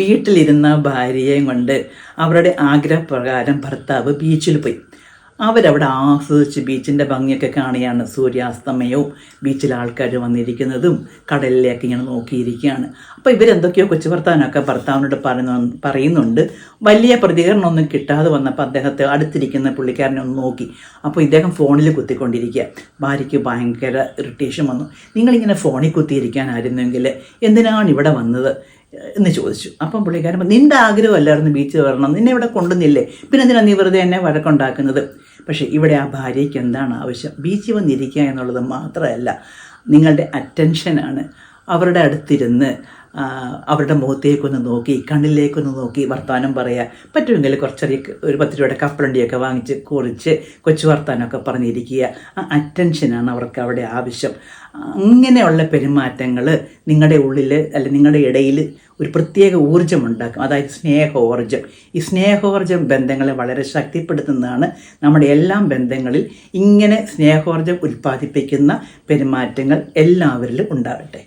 വീട്ടിലിരുന്ന ഭാര്യയെയും കൊണ്ട് അവരുടെ ആഗ്രഹപ്രകാരം ഭർത്താവ് ബീച്ചിൽ പോയി. അവരവിടെ ആസ്വദിച്ച് ബീച്ചിൻ്റെ ഭംഗിയൊക്കെ കാണുകയാണ്. സൂര്യാസ്തമയവും ബീച്ചിൽ ആൾക്കാർ വന്നിരിക്കുന്നതും കടലിലേക്ക് ഇങ്ങനെ നോക്കിയിരിക്കുകയാണ്. അപ്പോൾ ഇവരെന്തൊക്കെയോ കൊച്ചു വർത്താനമൊക്കെ ഭർത്താവിനോട് പറയുന്നുണ്ട്. വലിയ പ്രതികരണമൊന്നും കിട്ടാതെ വന്നപ്പോൾ അദ്ദേഹത്തെ അടുത്തിരിക്കുന്ന പുള്ളിക്കാരനെ ഒന്ന് നോക്കി. അപ്പോൾ ഇദ്ദേഹം ഫോണിൽ കുത്തിക്കൊണ്ടിരിക്കുക. ഭാര്യയ്ക്ക് ഭയങ്കര ഇറിറ്റേഷൻ വന്നു. നിങ്ങളിങ്ങനെ ഫോണിൽ കുത്തിയിരിക്കാനായിരുന്നെങ്കിൽ എന്തിനാണ് ഇവിടെ വന്നത് എന്ന് ചോദിച്ചു. അപ്പം പുള്ളിക്കാരൻ നിൻ്റെ ആഗ്രഹമല്ലായിരുന്നു ബീച്ചിൽ വരണം, നിന്നെ ഇവിടെ കൊണ്ടുവന്നില്ലേ, പിന്നെ എന്തിനാണ് നീ വെറുതെ എന്നെ വഴക്കുണ്ടാക്കുന്നത്? പക്ഷേ ഇവിടെ ആ ഭാര്യയ്ക്ക് എന്താണ് ആവശ്യം? ബീച്ചിൽ വന്നിരിക്കുക എന്നുള്ളത് മാത്രമല്ല, നിങ്ങളുടെ അറ്റൻഷനാണ്. അവരുടെ അടുത്തിരുന്ന് അവരുടെ മുഖത്തേക്കൊന്ന് നോക്കി, കണ്ണിലേക്കൊന്ന് നോക്കി വർത്തമാനം പറയുക. പറ്റുമെങ്കിൽ കുറച്ചറിയ ഒരു 10 രൂപയുടെ കപ്പലണ്ടിയൊക്കെ വാങ്ങിച്ച് കുറിച്ച് കൊച്ചു വർത്തമാനമൊക്കെ പറഞ്ഞിരിക്കുക. ആ അറ്റൻഷനാണ് അവർക്ക് അവിടെ ആവശ്യം. അങ്ങനെയുള്ള പെരുമാറ്റങ്ങൾ നിങ്ങളുടെ ഉള്ളിൽ നിങ്ങളുടെ ഇടയിൽ ഒരു പ്രത്യേക ഊർജ്ജം ഉണ്ടാക്കും, അതായത് സ്നേഹോർജ്ജം. ഈ സ്നേഹോർജ്ജം ബന്ധങ്ങളെ വളരെ ശക്തിപ്പെടുത്തുന്നതാണ്. നമ്മുടെ എല്ലാ ബന്ധങ്ങളിൽ ഇങ്ങനെ സ്നേഹോർജ്ജം ഉൽപ്പാദിപ്പിക്കുന്ന പെരുമാറ്റങ്ങൾ എല്ലാവരിലും ഉണ്ടാകട്ടെ.